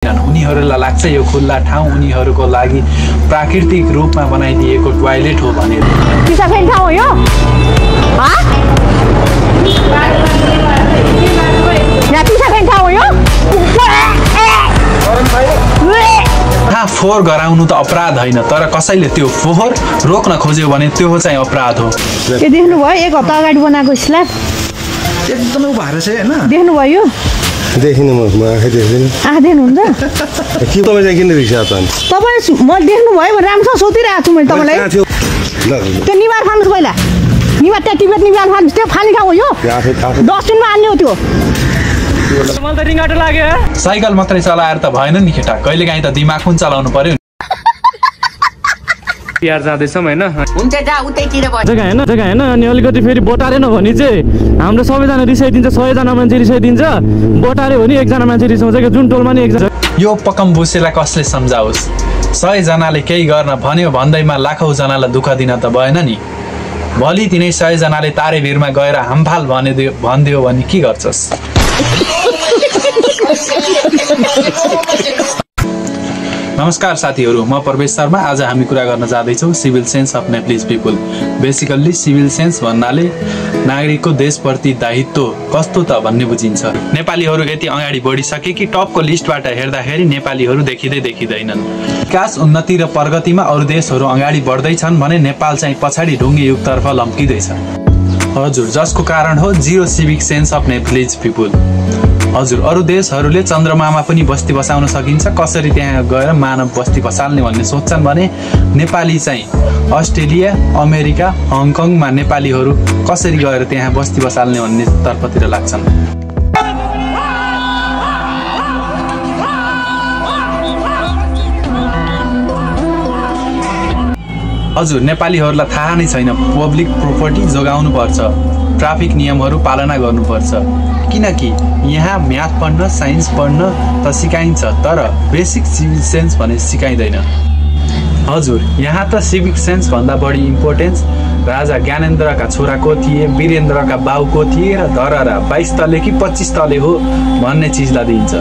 उनीहरूलाई लाग्छ यो खुल्ला ठाउँ उनीहरूको लागि प्राकृतिक रूपमा बनाइदिएको टोयलेट हो भनेर। पिसा फेर्ने ठाउँ हो यो? यहाँ पिसा फेर्ने ठाउँ हो यो? फोहोर गराउनु त अपराध होइन, तर कसैले त्यो फोहोर रोक्न खोज्यो भने त्यो चाहिँ अपराध हो। यो देख्नुभयो? 1 हप्ता अगाडि बनाएको स्ल्याब एकदमै उभाएर चाहिँ हैन? देख्नुभयो? देखिनु म आँखै देख्दिनँ। आँखा देख्नुहुन्छ? के तपाईँ चाहिँ किन रिक्सा त? तपाईँ म देख्नुभयो भने राम्रोसँग सोधिरहेको छु मैले तपाईँलाई। त्यो निवार फाल्नुहोस् पहिला। निवार त्यहाँ टिबेट निवार फाल्नुहोस्। त्यो फाल्ने ठाउँ हो यो? डस्टबिनमा हाल्ने हो त्यो। मलाई त रिङ्गाटो लाग्यो। साइकल मात्रै चलाएर त भएन नि केटा, कहिलेकाहीँ त दिमाग पनि चलाउनु पर्यो। बिहार जाँदैछौँ होइन? हुन्छ जा उतैतिर भयो। जग्गा होइन अनि अलिकति फेरि बोटारेन भने चाहिँ हाम्रो सबैजना रिसाइदिन्छ। 100 जना मान्छे रिसाइदिन्छ। बोटारे हो नि 1 जना मान्छे रिसाउँछ कि जुन टोलमा नि 1 जना। यो पकम बुसेलाई कसले सम्झाओस्? 100 जनाले केही गर्न भन्यो भन्दैमा लाखौँ जनालाई दुःख दिन त भएन नि। भोलि तिनै 100 जनाले तारेभिरमा गएर हामफाल भनिदियो भने के गर्छस्? नमस्कार साथीहरू, म प्रवेश शर्मा। आज हामी कुरा गर्न जाँदैछौँ civil sense of Nepalese people. Basically civil sense भन्नाले नागरिकको देशप्रति दायित्व कस्तो त भन्ने बुझिन्छ। नेपालीहरू यति अगाडि बढिसके कि टपको लिस्टबाट हेर्दाखेरि नेपालीहरू देखिँदैनन्। विकास, उन्नति र प्रगतिमा अरू देशहरू अगाडि बढ्दैछन् भने नेपाल चाहिँ पछाडि ढुङ्गे युगतर्फ लम्किँदैछ। हजुर, जसको कारण हो zero civic sense of Nepalese people. हजुर, अरू देशहरूले चन्द्रमामा पनि बस्ती बसाउन सकिन्छ, कसरी त्यहाँ गएर मानव बस्ती बसाल्ने भन्ने सोच्छन् भने नेपाली चाहिँ अस्ट्रेलिया, अमेरिका, हङकङमा नेपालीहरू कसरी गएर त्यहाँ बस्ती बसाल्ने भन्ने तर्फतिर लाग्छन्। हजुर, नेपालीहरूलाई थाहा नै छैन पब्लिक प्रोपर्टी जोगाउनु पर्छ, ट्राफिक नियमहरू पालना गर्नुपर्छ। किनकि यहाँ म्याथ पढ्न, साइन्स पढ्न त सिकाइन्छ, तर बेसिक सिभिक सेन्स भने सिकाइँदैन। हजुर, यहाँ त सिभिक सेन्स भन्दा बढी इम्पोर्टेन्स राजा ज्ञानेन्द्रका छोरा को थिए, वीरेन्द्रका बाउ को थिए र धरहरा 22 तले कि 25 तले हो भन्ने चिजलाई दिइन्छ।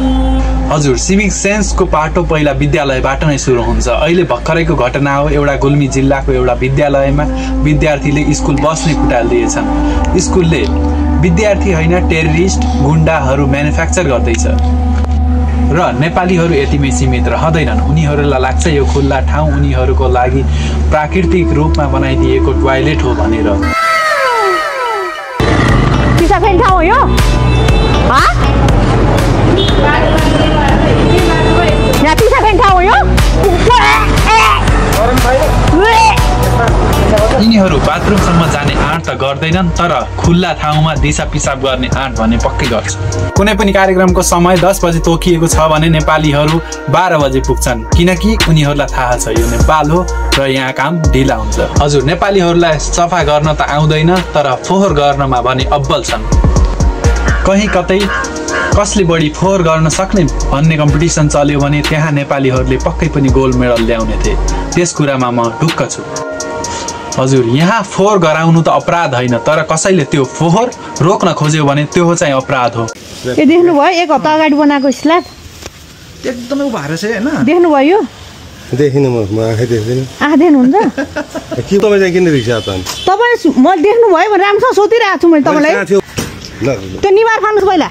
हजुर, सिभिक सेन्सको पाटो पहिला विद्यालयबाट नै सुरु हुन्छ। अहिले भर्खरैको घटना हो, एउटा गुल्मी जिल्लाको एउटा विद्यालयमा विद्यार्थीले स्कुल बस नै फुटालिदिएछन्। स्कुलले विद्यार्थी होइन टेररिस्ट गुण्डाहरू म्यानुफ्याक्चर गर्दैछ र नेपालीहरू यतिमै सीमित रहँदैनन्। उनीहरूलाई लाग्छ यो खुल्ला ठाउँ उनीहरूको लागि प्राकृतिक रूपमा बनाइदिएको टोयलेट हो भनेर। पिसा फेर्ने ठाउँ हो यो? यहाँ पिसा फेर्ने ठाउँ हो यो? यिनीहरू बाथरुमसम्म जाने आँट त गर्दैनन्, तर खुल्ला ठाउँमा दिशा पिसाब गर्ने आँट भने पक्कै गर्छ। कुनै पनि कार्यक्रमको समय 10 बजे तोकिएको छ भने नेपालीहरू 12 बजे पुग्छन्, किनकि उनीहरूलाई थाहा छ यो नेपाल हो र यहाँ काम ढिला हुन्छ। हजुर, नेपालीहरूलाई सफा गर्न त आउँदैन, तर फोहोर गर्नमा भने अब्बल छन्। कहीँ कतै कसले बढी फोहोर गर्न सक्ने भन्ने कम्पिटिसन चल्यो भने त्यहाँ नेपालीहरूले पक्कै पनि गोल्ड मेडल ल्याउने थिए। त्यस कुरामा म ढुक्क छु। हजुर, यहाँ फोहोर गराउनु त अपराध होइन, तर कसैले त्यो फोहोर रोक्न खोज्यो भने त्यो चाहिँ अपराध हो। यो देख्नुभयो? 1 हप्ता अगाडि बनाएको स्ल्याब एकदमै उभाएर चाहिँ हैन? देख्नुभयो? देखिनु म आँखै देख्दिनँ। आँखा देख्नुहुन्छ? के तपाईँ चाहिँ किन रिक्सा त? तपाईँ म देख्नुभयो भने राम्रोसँग सोधिरहेको छु मैले तपाईँलाई। त्यो निवार फाल्नुहोस् पहिला।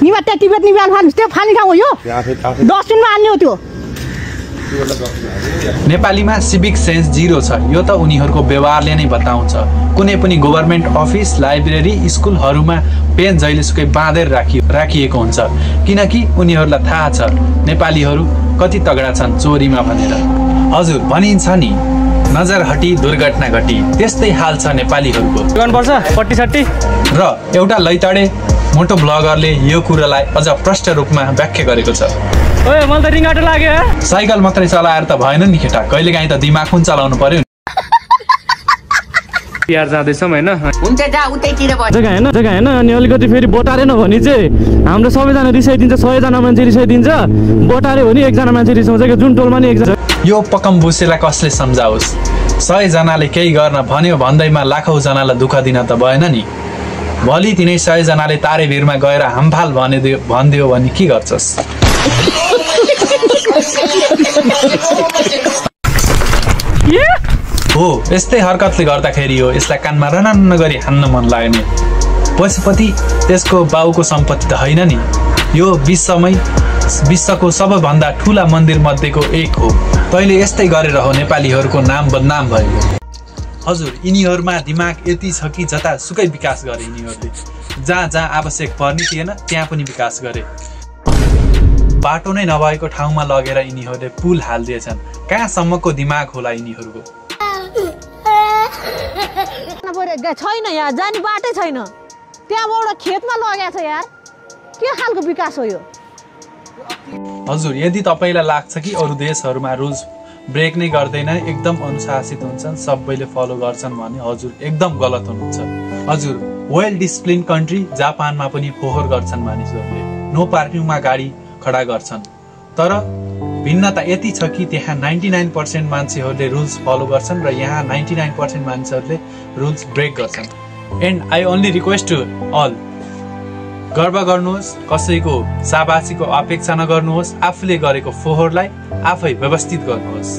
निवार त्यहाँ टिबेट निवार फाल्नुहोस्। त्यो फाल्ने ठाउँ हो यो? डस्टबिनमा हाल्ने हो त्यो। नेपालीमा सिभिक सेन्स जिरो छ, यो त उनीहरूको व्यवहारले नै बताउँछ। कुनै पनि गभर्मेन्ट अफिस, लाइब्रेरी, स्कुलहरूमा पेन जहिलेसुकै बाँधेर राखिएको हुन्छ, किनकि उनीहरूलाई थाहा छ नेपालीहरू कति तगडा छन् चोरीमा भनेर। हजुर, भनिन्छ नि नजर हटी दुर्घटना घटी, त्यस्तै हाल छ नेपालीहरूको। गर्नुपर्छ पट्टी सट्टी। र एउटा लैतडे मोटो ब्लगरले यो कुरालाई अझ प्रष्ट रूपमा व्याख्या गरेको छ। ओए मलाई त रिङ्गाटो लाग्यो। साइकल मात्रै चलाएर त भएन नि केटा, कहिलेकाहीँ त दिमाग पनि चलाउनु पर्यो। बिहार जाँदैछौँ होइन? हुन्छ जा उतैतिर भयो। जग्गा होइन अनि अलिकति फेरि बोटारेन भने चाहिँ हाम्रो सबैजना रिसाइदिन्छ। 100 जना मान्छे रिसाइदिन्छ। बोटारे हो नि 1 जना मान्छे रिसाउँछ कि जुन टोलमा नि 1 जना। यो पकम बुसेलाई कसले सम्झाओस्? 100 जनाले केही गर्न भन्यो भन्दैमा लाखौँ जनालाई दुःख दिन त भएन नि। भोलि तिनै 100 जनाले तारेभिरमा गएर हामफाल भनिदियो भने के गर्छस्? हो यस्तै हरकतले गर्दाखेरि हो यसलाई कानमा रनन्न गरी हान्न मन लाग्ने। पशुपति त्यसको बाउको सम्पत्ति त होइन नि, यो विश्वको सबैभन्दा ठुला मन्दिर मध्येको एक हो। तैँले यस्तै गरेर हो नेपालीहरूको नाम बदनाम भएको। हजुर, यिनीहरूमा दिमाग यति छ कि जता सुकै विकास गरे यिनीहरूले, जहाँ जहाँ आवश्यक पर्ने थिएन त्यहाँ पनि विकास गरे। बाटो नै नभएको ठाउँमा लगेर यिनीहरूले पुल हालिदिएछन्। कहाँसम्मको दिमाग होला यिनीहरूको? छैन यार, जाने बाटै छैन, त्यहाँबाट खेतमा लगेको छ यार, के खालको विकास हो यो? हजुर, यदि तपाईँलाई लाग्छ कि अरू देशहरूमा रुल्स ब्रेक नै गर्दैन, एकदम अनुशासित हुन्छन्, सबैले फलो गर्छन् भने हजुर एकदम गलत हुनुहुन्छ। हजुर, वेल डिसिप्लिन कन्ट्री जापानमा पनि फोहोर गर्छन् मानिसहरूले, नो पार्किङमा गाडी खडा गर्छन्। तर भिन्नता यति छ कि त्यहाँ 99% मान्छेहरूले रुल्स फलो गर्छन् र यहाँ 99% मान्छेहरूले रुल्स ब्रेक गर्छन्। And I only request to all, गर्व गर्नुहोस्, कसैको शाबासीको अपेक्षा नगर्नुहोस्, आफूले गरेको फोहोरलाई आफै व्यवस्थित गर्नुहोस्।